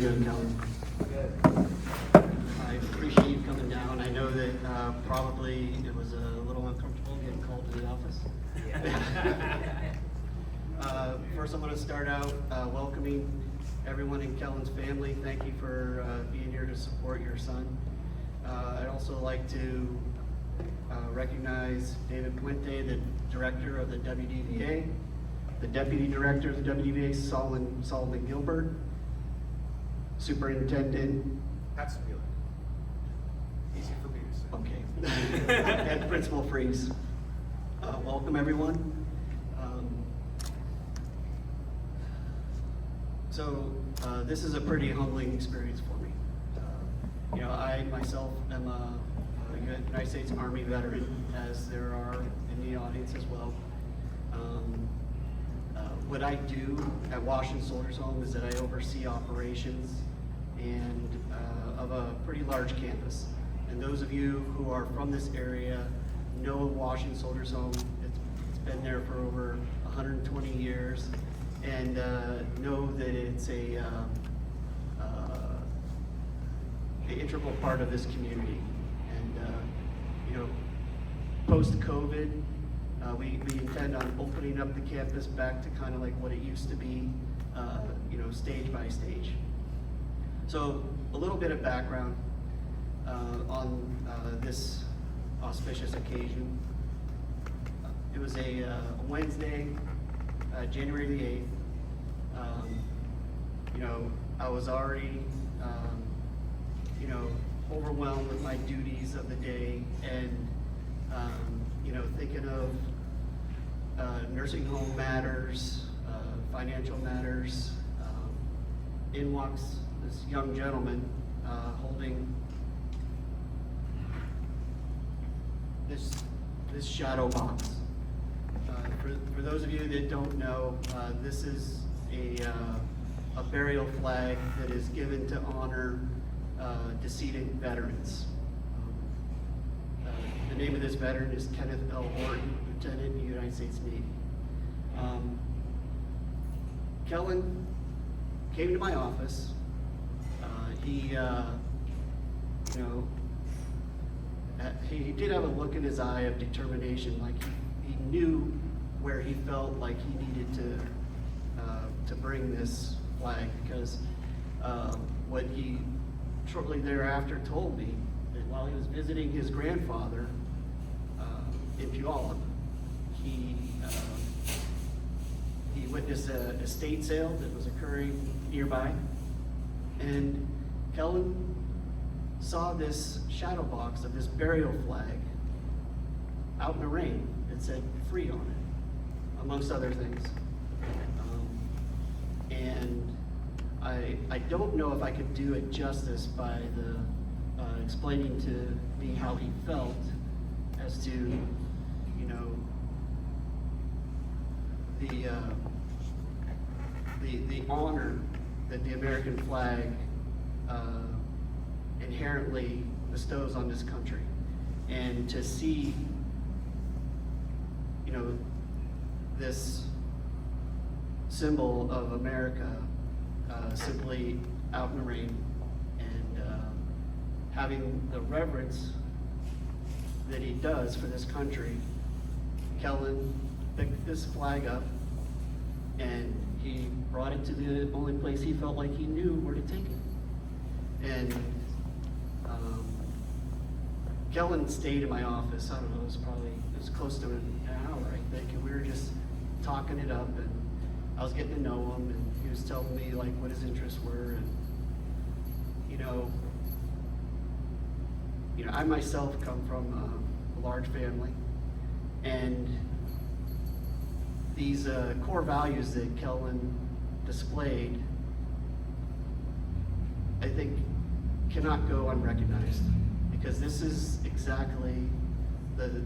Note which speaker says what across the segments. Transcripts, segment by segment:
Speaker 1: you doing, Kellen?
Speaker 2: Good.
Speaker 1: I appreciate you coming down. I know that probably it was a little uncomfortable getting called to the office. First, I'm going to start out welcoming everyone in Kellen's family. Thank you for being here to support your son. I'd also like to recognize David Puente, the director of the WDVA, the deputy director of the WDVA, Solomon Gilbert, superintendent.
Speaker 2: That's feeling easy for me to say.
Speaker 1: Okay. And Principal Freeze. Welcome, everyone. This is a pretty humbling experience for me. I myself am a United States Army veteran, as there are in the audience as well. What I do at Washington Soldiers Home is that I oversee operations and of a pretty large campus. And those of you who are from this area know Washington Soldiers Home. It's been there for over 120 years, and know that it's a integral part of this community. And post-COVID, we intend on opening up the campus back to kind of like what it used to be, stage by stage. So a little bit of background on this auspicious occasion. It was a Wednesday, January the 8th. I was already, overwhelmed with my duties of the day, and thinking of nursing home matters, financial matters. In walks this young gentleman holding this shadow box. For those of you that don't know, this is a burial flag that is given to honor decedent veterans. The name of this veteran is Kenneth L. Orting, Lieutenant in the United States Navy. Kellen came to my office. He did have a look in his eye of determination, like he knew where he felt like he needed to bring this flag, because what he shortly thereafter told me, that while he was visiting his grandfather in Puyallup, he witnessed a estate sale that was occurring nearby, and Kellen saw this shadow box of this burial flag out in the rain that said "free" on it, amongst other things. And I don't know if I could do it justice by explaining to me how he felt as to the honor that the American flag inherently bestows on this country, and to see this symbol of America simply out in the rain, and having the reverence that he does for this country. Kellen picked this flag up, and he brought it to the only place he felt like he knew where to take it. And Kellen stayed in my office. I don't know, it was close to an hour, I think, and we were just talking it up, and I was getting to know him, and he was telling me like what his interests were, and I myself come from a large family, and these core values that Kellen displayed, I think, cannot go unrecognized, because this is exactly the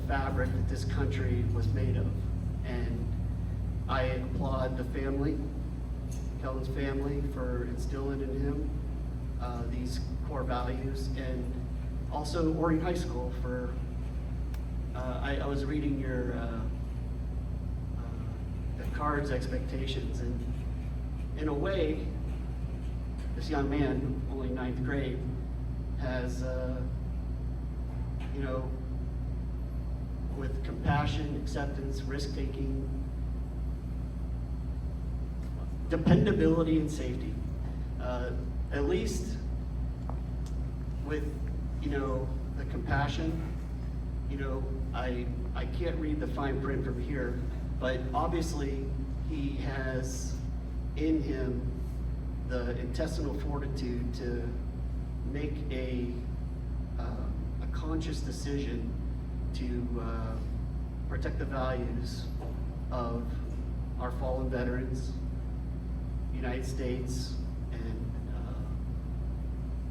Speaker 1: fabric that this country was made of. And I applaud the family, Kellen's family, for instilling in him these core values, and also Orting High School for, I was reading your the cards expectations, and in a way, this young man, only 9th grade, has, with compassion, acceptance, risk-taking, dependability, and safety. At least with, the compassion, I can't read the fine print from here, but obviously he has in him the intestinal fortitude to make a conscious decision to protect the values of our fallen veterans, United States, and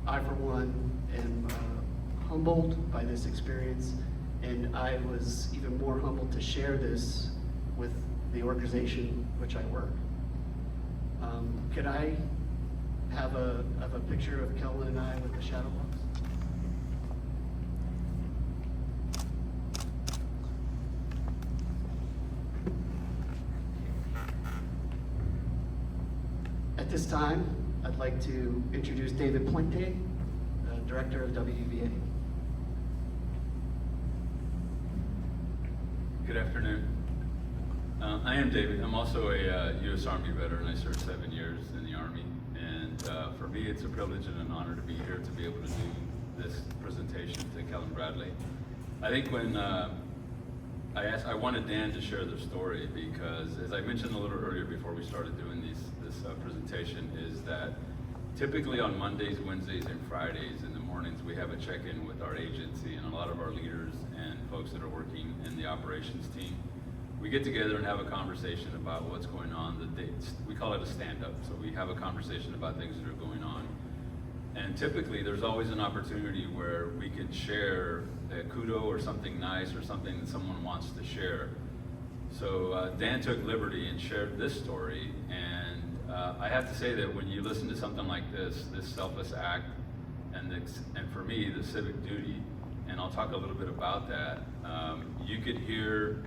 Speaker 1: I, for one, am humbled by this experience, and I was even more humbled to share this with the organization which I work. Could I have a picture of Kellen and I with the shadow box? At this time, I'd like to introduce David Puente, Director of WVA.
Speaker 3: Good afternoon. I am David. I'm also a U.S. Army veteran. I served 7 years in the Army, and for me it's a privilege and an honor to be here to be able to do this presentation to Kellen Bradley. I think when I wanted Dan to share the story because, as I mentioned a little earlier before we started doing this presentation, is that typically on Mondays, Wednesdays, and Fridays in the mornings we have a check-in with our agency and a lot of our leaders and folks that are working in the operations team. We get together and have a conversation about what's going on. We call it a stand-up, so we have a conversation about things that are going on. And typically there's always an opportunity where we can share a kudo or something nice or something that someone wants to share. So Dan took liberty and shared this story, and I have to say that when you listen to something like this selfless act, and for me, the civic duty, and I'll talk a little bit about that, you could hear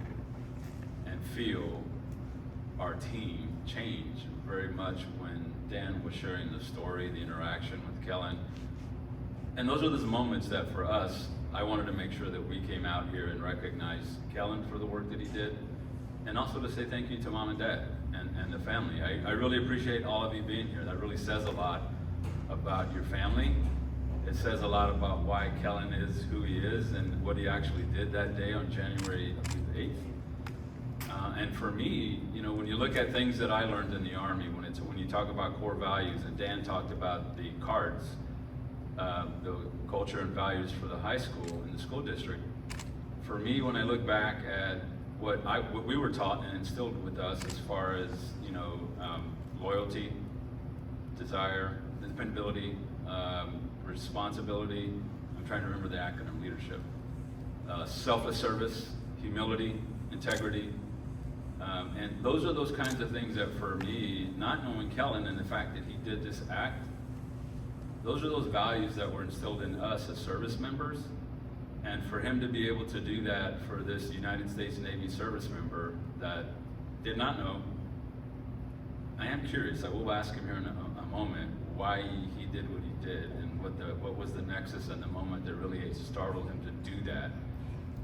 Speaker 3: and feel our team change very much when Dan was sharing the story, the interaction with Kellen. And those are those moments that for us, I wanted to make sure that we came out here and recognized Kellen for the work that he did, and also to say thank you to Mom and Dad and the family. I really appreciate all of you being here. That really says a lot about your family. It says a lot about why Kellen is who he is and what he actually did that day on January 8th. And for me, when you look at things that I learned in the Army, when you talk about core values, and Dan talked about the cards, the culture and values for the high school and the school district. For me, when I look back at what we were taught and instilled with us as far as loyalty, desire, dependability, responsibility. I'm trying to remember the acronym, leadership. Selfless service, humility, integrity. And those are those kinds of things that for me, not knowing Kellen and the fact that he did this act, those are those values that were instilled in us as service members. And for him to be able to do that for this United States Navy service member that did not know, I am curious. I will ask him here in a moment why he did what he did and what was the nexus and the moment that really startled him to do that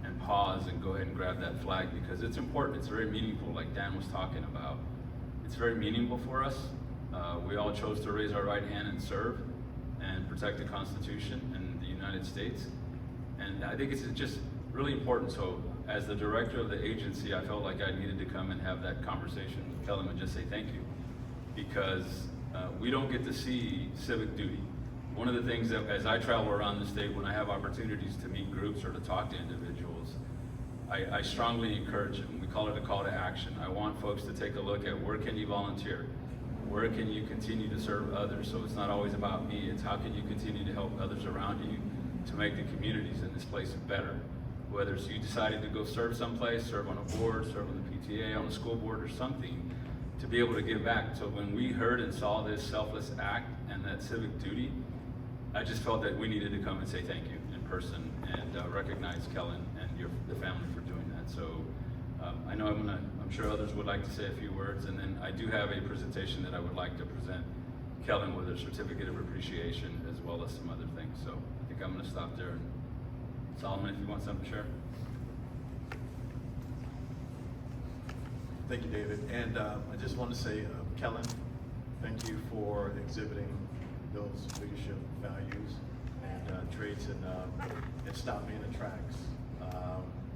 Speaker 3: and pause and go ahead and grab that flag, because it's important. It's very meaningful, like Dan was talking about. It's very meaningful for us. We all chose to raise our right hand and serve and protect the Constitution and the United States. And I think it's just really important. So as the director of the agency, I felt like I needed to come and have that conversation with Kellen and just say thank you, because we don't get to see civic duty. One of the things that, as I travel around the state, when I have opportunities to meet groups or to talk to individuals, I strongly encourage them. We call it a call to action. I want folks to take a look at where can you volunteer? Where can you continue to serve others? So it's not always about me, it's how can you continue to help others around you to make the communities in this place better. Whether it's you decided to go serve someplace, serve on a board, serve on the PTA, on the school board or something, to be able to give back. So when we heard and saw this selfless act and that civic duty, I just felt that we needed to come and say thank you in person and recognize Kellen and the family for doing that. So I know I'm sure others would like to say a few words, and then I do have a presentation that I would like to present Kellen with a certificate of appreciation as well as some other things. So I think I'm going to stop there. And Solomon, if you want something to share.
Speaker 2: Thank you, David. And I just want to say, Kellen, thank you for exhibiting those leadership values and traits, and stopped me in the tracks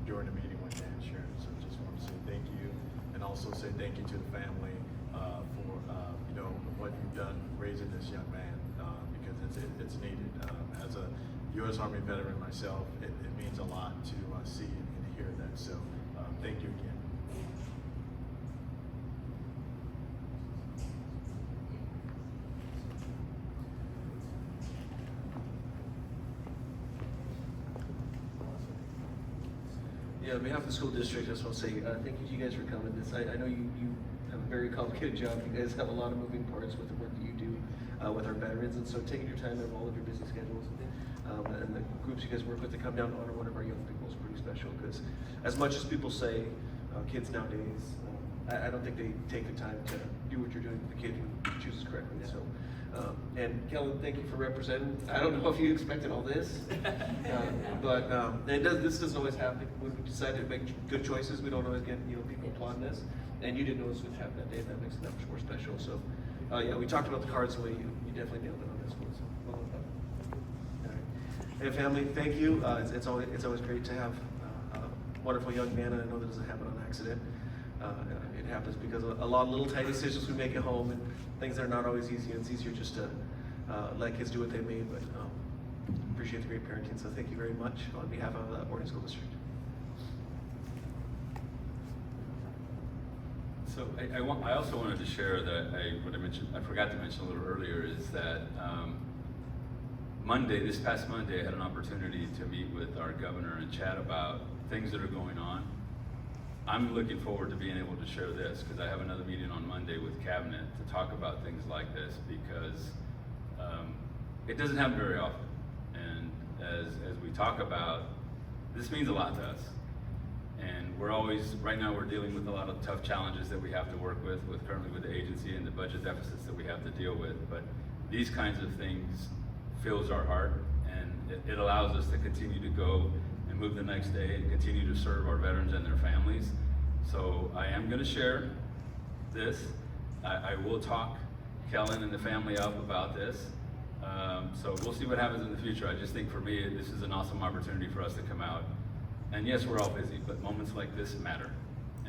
Speaker 2: during the meeting when Dan shared. So just want to say thank you, and also say thank you to the family for what you've done raising this young man, because it's needed. As a U.S. Army veteran myself, it means a lot to see and hear that. So thank you again.
Speaker 4: Yeah, on behalf of the school district, I just want to say thank you to you guys for coming. I know you have a very complicated job. You guys have a lot of moving parts with the work that you do with our veterans, and so taking your time out of all of your busy schedules and the groups you guys work with to come down to honor one of our young people is pretty special, because as much as people say kids nowadays, I don't think they take the time to do what you're doing with the kid who chooses correctly. So. And Kellen, thank you for representing. I don't know if you expected all this, but this doesn't always happen. When we decide to make good choices, we don't always get people applauding us. And you didn't know this would happen that day, and that makes it that much more special. So, yeah, we talked about the cards the way you definitely nailed it on this one. So, well done. All right. And family, thank you. It's always great to have a wonderful young man, and I know that doesn't happen on accident. It happens because a lot of little tiny decisions we make at home and things that are not always easy. And it's easier just to let kids do what they may. But appreciate the great parenting. So thank you very much on behalf of the Orting School District.
Speaker 3: So I also wanted to share that I forgot to mention a little earlier is that this past Monday, I had an opportunity to meet with our governor and chat about things that are going on. I'm looking forward to being able to share this because I have another meeting on Monday with Cabinet to talk about things like this, because it doesn't happen very often. And as we talk about, this means a lot to us. And right now we're dealing with a lot of tough challenges that we have to work with currently with the agency and the budget deficits that we have to deal with. But these kinds of things fills our heart, and it allows us to continue to go and move the next day and continue to serve our veterans and their families. So I am going to share this. I will talk Kellen and the family up about this. So we'll see what happens in the future. I just think for me, this is an awesome opportunity for us to come out. And yes, we're all busy, but moments like this matter.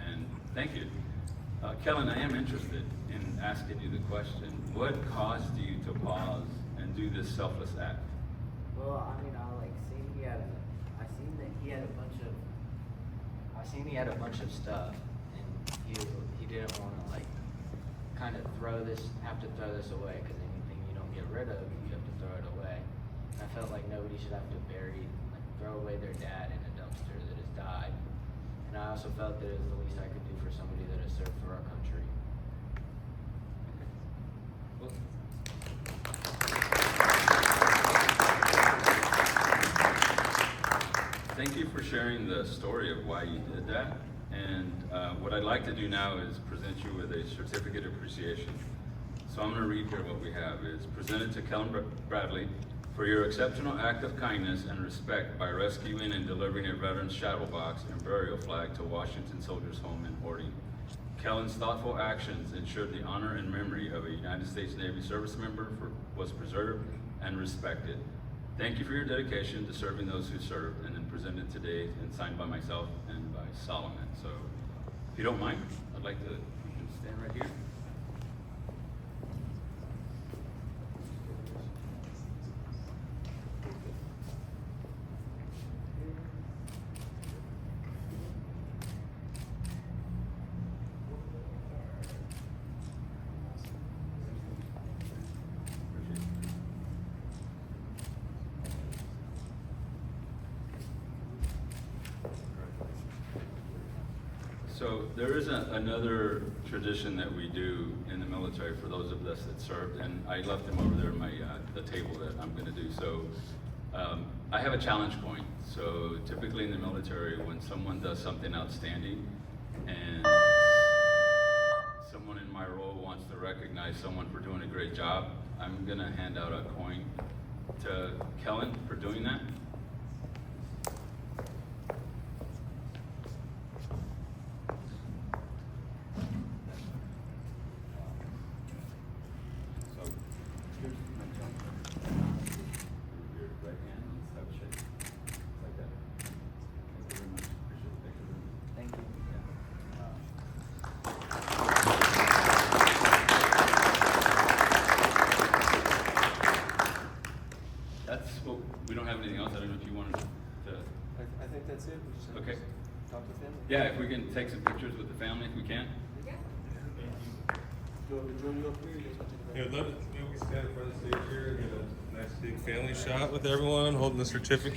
Speaker 3: And thank you. Kellen, I am interested in asking you the question, what caused you to pause and do this selfless act?
Speaker 5: Well, I mean, I seen he had a bunch of stuff, and he didn't want to kind of have to throw this away, because anything you don't get rid of, you have to throw it away. And I felt like nobody should have to throw away their dad in a dumpster that has died. And I also felt that it was the least I could do for somebody that has served for our country.
Speaker 3: Well, thank you for sharing the story of why you did that. And what I'd like to do now is present you with a certificate of appreciation. So I'm going to read here what we have. It's presented to Kellen Bradley for your exceptional act of kindness and respect by rescuing and delivering a veteran's shadow box and burial flag to Washington Soldiers' Home in Orting. Kellen's thoughtful actions ensured the honor and memory of a United States Navy service member was preserved and respected. Thank you for your dedication to serving those who served, and then presented today and signed by myself and by Solomon. So if you don't mind, I'd like to stand right here. So there is another tradition that we do in the military for those of us that served, and I left them over there at the table that I'm going to do. So I have a challenge point. So typically in the military, when someone does something outstanding and recognize someone for doing a great job, I'm gonna hand out a coin to Kellen for doing that. So, here's my coin. Your right hand, let's have a shake. Like that. Thank you very much. Appreciate it. Thank you very much.
Speaker 5: Thank you.
Speaker 3: That's what, we don't have anything else. I don't know if you wanted to.
Speaker 4: I think that's it. We just have
Speaker 3: Okay.
Speaker 4: to talk to family.
Speaker 3: Yeah, if we can take some pictures with the family, if we can.
Speaker 4: Join you up here. You guys want to take a
Speaker 6: Yeah,
Speaker 4: break?
Speaker 6: let us, we stand in front of the stage here and get a nice big family shot with everyone holding the certificate.